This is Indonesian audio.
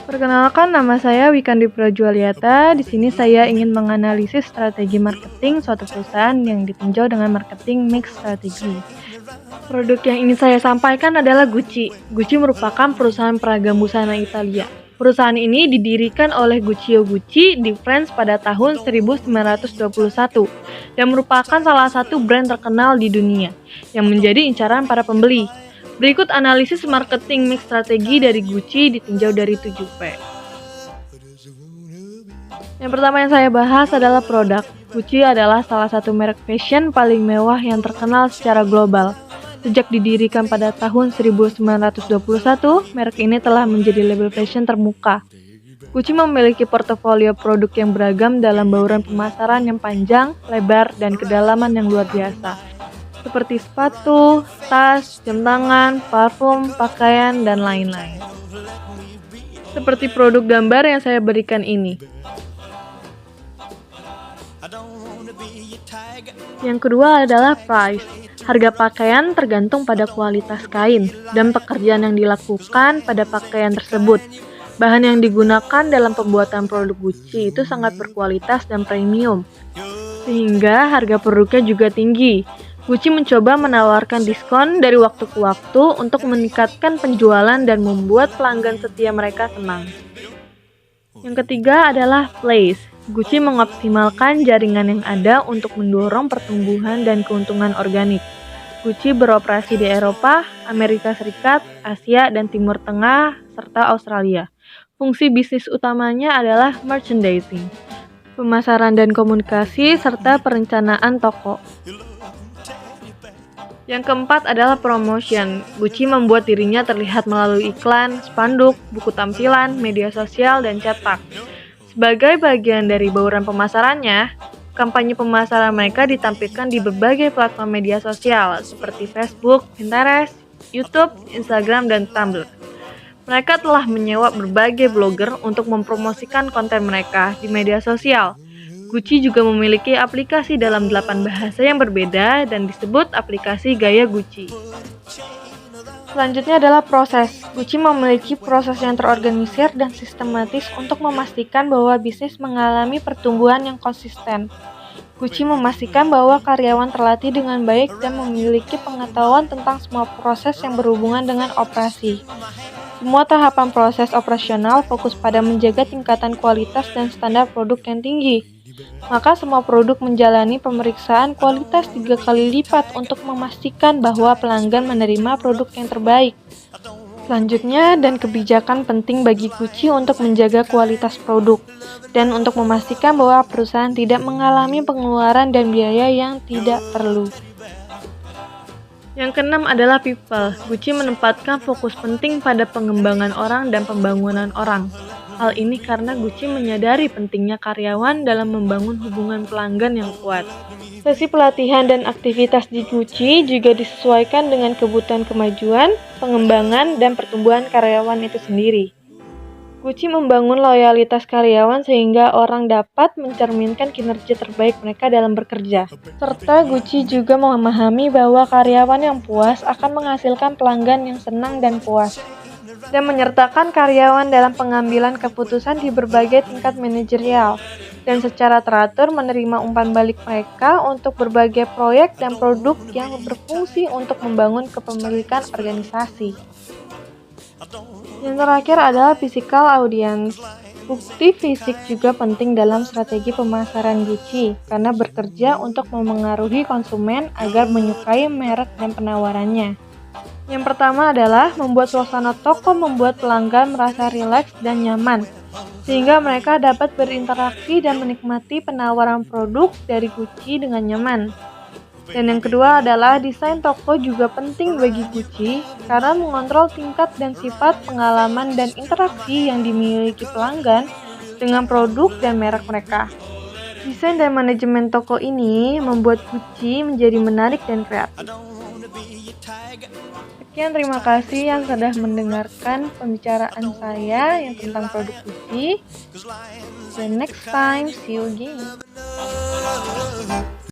Perkenalkan, nama saya Wikandi Prajualiata. Di sini saya ingin menganalisis strategi marketing suatu perusahaan yang ditinjau dengan marketing mix strategi. Produk yang ingin saya sampaikan adalah Gucci. Gucci merupakan perusahaan peragam busana Italia. Perusahaan ini didirikan oleh Guccio Gucci di France pada tahun 1921 dan merupakan salah satu brand terkenal di dunia yang menjadi incaran para pembeli. Berikut analisis marketing mix strategi dari Gucci ditinjau dari 7P. Yang pertama yang saya bahas adalah produk. Gucci adalah salah satu merek fashion paling mewah yang terkenal secara global. Sejak didirikan pada tahun 1921, merek ini telah menjadi label fashion termuka. Gucci memiliki portofolio produk yang beragam dalam bauran pemasaran yang panjang, lebar, dan kedalaman yang luar biasa, seperti sepatu, tas, jam tangan, parfum, pakaian, dan lain-lain. Seperti produk gambar yang saya berikan ini. Yang kedua adalah price. Harga pakaian tergantung pada kualitas kain dan pekerjaan yang dilakukan pada pakaian tersebut. Bahan yang digunakan dalam pembuatan produk Gucci itu sangat berkualitas dan premium, sehingga harga produknya juga tinggi. Gucci mencoba menawarkan diskon dari waktu ke waktu untuk meningkatkan penjualan dan membuat pelanggan setia mereka senang. Yang ketiga adalah place. Gucci mengoptimalkan jaringan yang ada untuk mendorong pertumbuhan dan keuntungan organik. Gucci beroperasi di Eropa, Amerika Serikat, Asia, dan Timur Tengah, serta Australia. Fungsi bisnis utamanya adalah merchandising, pemasaran dan komunikasi, serta perencanaan toko. Yang keempat adalah promotion. Gucci membuat dirinya terlihat melalui iklan, spanduk, buku tampilan, media sosial, dan cetak. Sebagai bagian dari bauran pemasarannya, kampanye pemasaran mereka ditampilkan di berbagai platform media sosial seperti Facebook, Pinterest, YouTube, Instagram, dan Tumblr. Mereka telah menyewa berbagai blogger untuk mempromosikan konten mereka di media sosial. Gucci juga memiliki aplikasi dalam 8 bahasa yang berbeda dan disebut aplikasi gaya Gucci. Selanjutnya adalah proses. Gucci memiliki proses yang terorganisir dan sistematis untuk memastikan bahwa bisnis mengalami pertumbuhan yang konsisten. Gucci memastikan bahwa karyawan terlatih dengan baik dan memiliki pengetahuan tentang semua proses yang berhubungan dengan operasi. Semua tahapan proses operasional fokus pada menjaga tingkatan kualitas dan standar produk yang tinggi. Maka semua produk menjalani pemeriksaan kualitas 3 kali lipat untuk memastikan bahwa pelanggan menerima produk yang terbaik. Selanjutnya, dan kebijakan penting bagi Gucci untuk menjaga kualitas produk dan untuk memastikan bahwa perusahaan tidak mengalami pengeluaran dan biaya yang tidak perlu. Yang keenam adalah people. Gucci menempatkan fokus penting pada pengembangan orang dan pembangunan orang. Hal ini karena Gucci menyadari pentingnya karyawan dalam membangun hubungan pelanggan yang kuat. Sesi pelatihan dan aktivitas di Gucci juga disesuaikan dengan kebutuhan kemajuan, pengembangan, dan pertumbuhan karyawan itu sendiri. Gucci membangun loyalitas karyawan sehingga orang dapat mencerminkan kinerja terbaik mereka dalam bekerja. Serta Gucci juga memahami bahwa karyawan yang puas akan menghasilkan pelanggan yang senang dan puas, dan menyertakan karyawan dalam pengambilan keputusan di berbagai tingkat manajerial, dan secara teratur menerima umpan balik mereka untuk berbagai proyek dan produk yang berfungsi untuk membangun kepemilikan organisasi. Yang terakhir adalah physical audience. Bukti fisik juga penting dalam strategi pemasaran Gucci karena bekerja untuk memengaruhi konsumen agar menyukai merek dan penawarannya. Yang pertama adalah membuat suasana toko membuat pelanggan merasa rileks dan nyaman, sehingga mereka dapat berinteraksi dan menikmati penawaran produk dari Gucci dengan nyaman. Dan yang kedua adalah desain toko juga penting bagi Gucci karena mengontrol tingkat dan sifat pengalaman dan interaksi yang dimiliki pelanggan dengan produk dan merek mereka. Desain dan manajemen toko ini membuat Gucci menjadi menarik dan kreatif. Sekian, terima kasih yang sudah mendengarkan pembicaraan saya yang tentang produk Gucci. The next time, see you again.